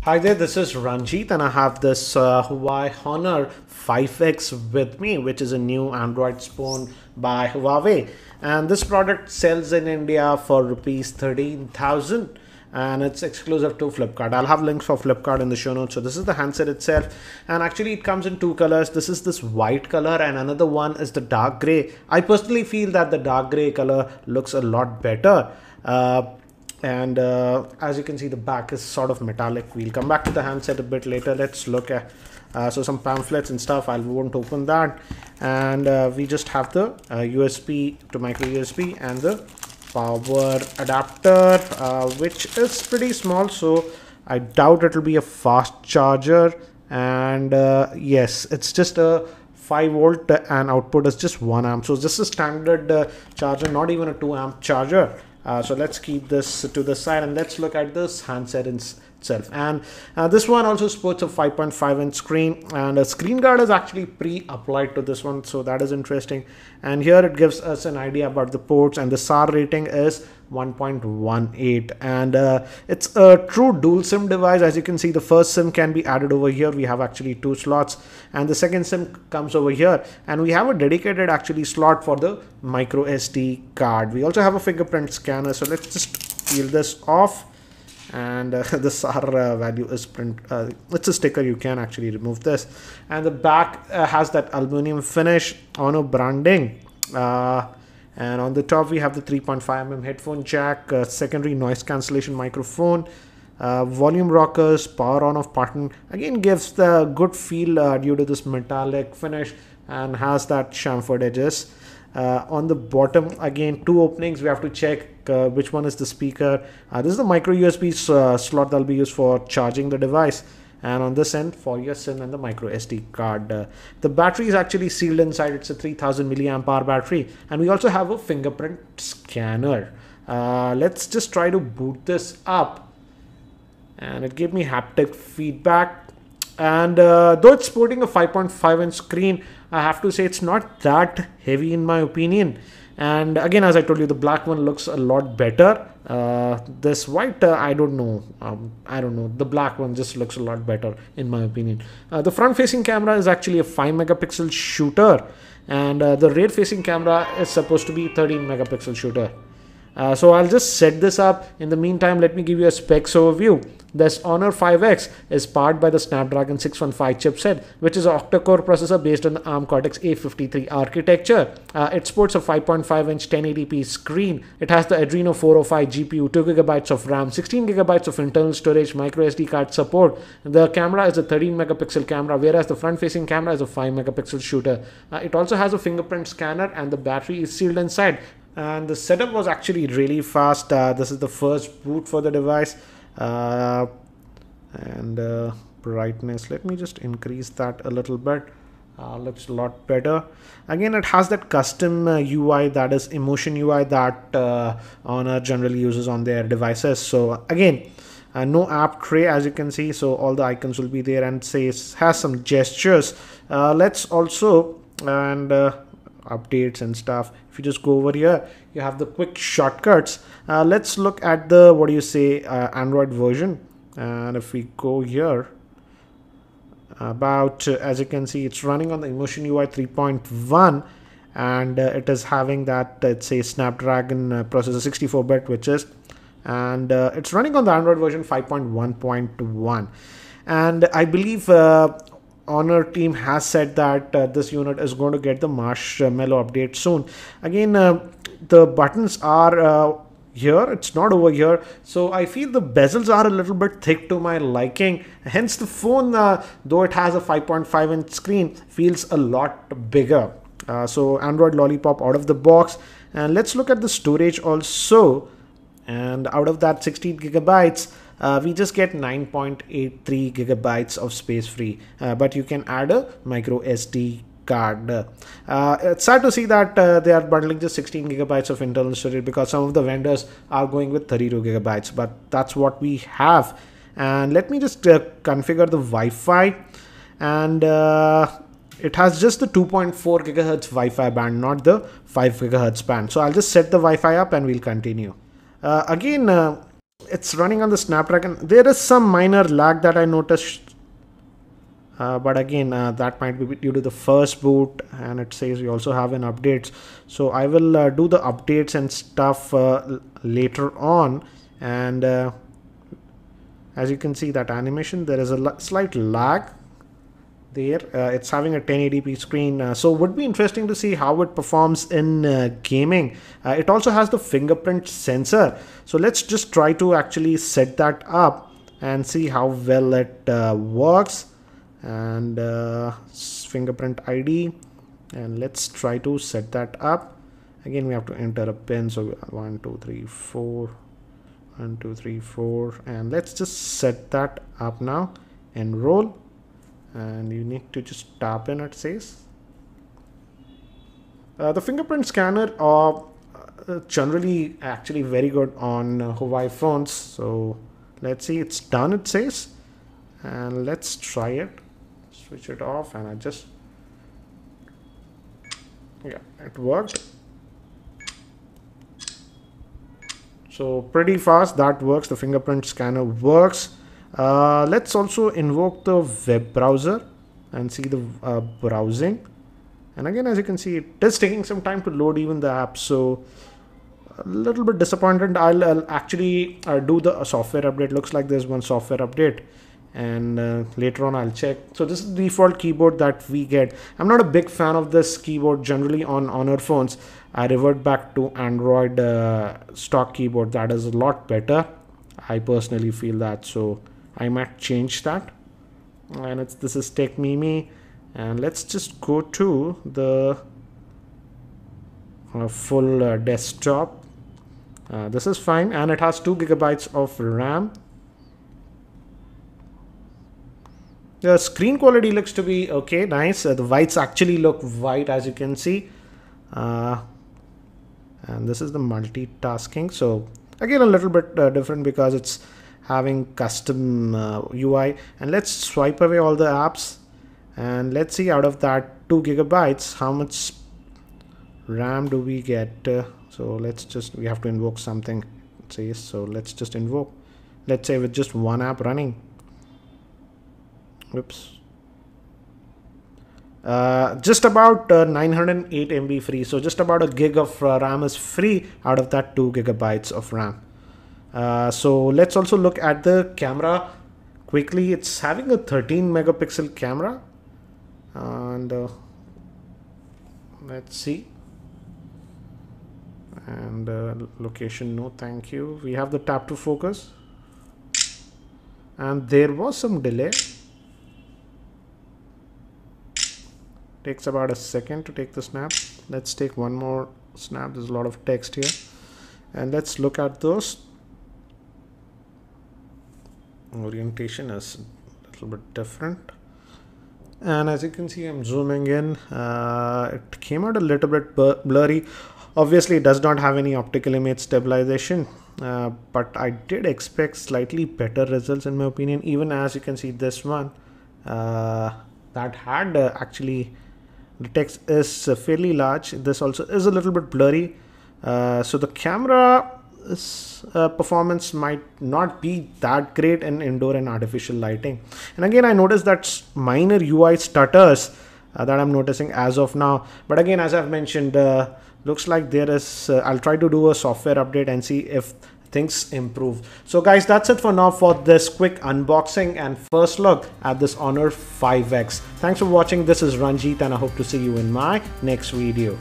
Hi there, this is Ranjit and I have this Huawei Honor 5X with me, which is a new Android phone by Huawei. And this product sells in India for rupees 13,000 and it's exclusive to Flipkart. I'll have links for Flipkart in the show notes. So this is the handset itself, and actually it comes in two colors. This is this white color and another one is the dark gray. I personally feel that the dark gray color looks a lot better. And as you can see, the back is sort of metallic. We'll come back to the handset a bit later. Let's look at so some pamphlets and stuff. I won't open that. And we just have the USB to micro USB and the power adapter, which is pretty small, so I doubt it will be a fast charger. And yes, it's just a 5 volt and output is just 1 amp, so just a standard charger, not even a 2 amp charger. So let's keep this to the side and let's look at this handset itself. And this one also sports a 5.5-inch screen, and a screen guard is actually pre-applied to this one, so that is interesting. And here it gives us an idea about the ports, and the SAR rating is 1.18, and it's a true dual SIM device. As you can see, the first SIM can be added over here. We have actually 2 slots, and the second SIM comes over here, and we have a dedicated actually slot for the micro SD card. We also have a fingerprint scanner, so let's just peel this off. And the SAR value is print. It's a sticker. You can actually remove this, and the back has that aluminum finish, Ono branding. And on the top we have the 3.5mm headphone jack, secondary noise cancellation microphone, volume rockers, power on off button. Again, gives the good feel due to this metallic finish and has that chamfered edges. On the bottom, again, 2 openings. We have to check which one is the speaker. This is the micro USB slot that will be used for charging the device, and on this end for your SIM and the micro SD card. The battery is actually sealed inside. It's a 3000 milliamp hour battery, and we also have a fingerprint scanner. Let's just try to boot this up, and it gave me haptic feedback. And though it's sporting a 5.5-inch screen, I have to say it's not that heavy in my opinion. And again, as I told you, the black one looks a lot better. This white, I don't know. The black one just looks a lot better in my opinion. The front-facing camera is actually a 5-megapixel shooter, and the rear-facing camera is supposed to be 13-megapixel shooter. So I'll just set this up. In the meantime, let me give you a specs overview. This Honor 5X is powered by the Snapdragon 615 chipset, which is an octa-core processor based on the ARM Cortex A53 architecture. It sports a 5.5-inch 1080p screen. It has the Adreno 405 GPU, 2GB of RAM, 16GB of internal storage, micro SD card support. The camera is a 13-megapixel camera, whereas the front-facing camera is a 5-megapixel shooter. It also has a fingerprint scanner, and the battery is sealed inside. And the setup was actually really fast. This is the first boot for the device. Brightness, let me just increase that a little bit. Looks a lot better. Again, it has that custom UI, that is emotion UI, that Honor generally uses on their devices. So again, no app tray, as you can see, so all the icons will be there, and has some gestures. Let's also updates and stuff. If you just go over here, you have the quick shortcuts. Let's look at the Android version, and if we go here, as you can see, it's running on the Emotion UI 3.1, and it is having that Snapdragon processor 64-bit, and it's running on the Android version 5.1.1, and I believe Honor team has said that this unit is going to get the Marshmallow update soon. Again, the buttons are here, it's not over here, so I feel the bezels are a little bit thick to my liking. Hence the phone, though it has a 5.5-inch screen, feels a lot bigger. So Android Lollipop out of the box. And let's look at the storage also. And out of that 16 gigabytes, we just get 9.83 gigabytes of space free, but you can add a micro SD card. It's sad to see that they are bundling just 16 gigabytes of internal storage, because some of the vendors are going with 32 gigabytes, but that's what we have. And let me just configure the Wi-Fi, and it has just the 2.4 gigahertz Wi-Fi band, not the 5 gigahertz band. So I'll just set the Wi-Fi up and we'll continue. Again, it's running on the Snapdragon. There is some minor lag that I noticed, but again, that might be due to the first boot, and it says we also have an updates. So I will do the updates and stuff later on. And as you can see, that animation, there is a slight lag there. It's having a 1080p screen, so would be interesting to see how it performs in gaming. It also has the fingerprint sensor, so let's just try to actually set that up and see how well it works. And fingerprint ID, and let's try to set that up. Again, we have to enter a pin, so 1 2 3 4, 1 2 3 4, and let's just set that up now. Enroll, and you need to just tap in, it says. The fingerprint scanner are generally actually very good on Huawei phones. So let's see, it's done, it says, and let's try it. Switch it off, and I just, yeah, it worked. So pretty fast, that works. The fingerprint scanner works. Let's also invoke the web browser and see the browsing. And again, as you can see, it is taking some time to load even the app, so a little bit disappointed. I'll actually do the software update. Looks like there's one software update, and later on I'll check. So this is the default keyboard that we get. I'm not a big fan of this keyboard generally on Honor phones. I revert back to Android stock keyboard. That is a lot better, I personally feel that, so I might change that. And this is Tech Mimi, and let's just go to the full desktop. This is fine, and it has 2 GB of RAM. The screen quality looks to be okay, nice. The whites actually look white, as you can see. And this is the multitasking. So again, a little bit different because it's having custom UI. And let's swipe away all the apps. And let's see, out of that 2 GB, how much RAM do we get? So let's just, we have to invoke something, it says. So let's just invoke. Let's say with just one app running. Whoops. Just about 908 MB free, so just about a gig of RAM is free out of that 2 GB of RAM. So let's also look at the camera quickly. It's having a 13 megapixel camera, and let's see. And location, no thank you. We have the tap to focus, and there was some delay. Takes about a second to take the snap. Let's take one more snap. There's a lot of text here, and let's look at those. Orientation is a little bit different, and as you can see, I'm zooming in. It came out a little bit blurry. Obviously, it does not have any optical image stabilization, but I did expect slightly better results in my opinion. Even as you can see, this one that had actually, the text is fairly large. This also is a little bit blurry. So the camera performance might not be that great in indoor and artificial lighting. And again, I noticed that minor UI stutters that I'm noticing as of now. But again, as I've mentioned, looks like there is, I'll try to do a software update and see if things improve. So guys, that's it for now for this quick unboxing and first look at this Honor 5X. Thanks for watching. This is Ranjit, and I hope to see you in my next video.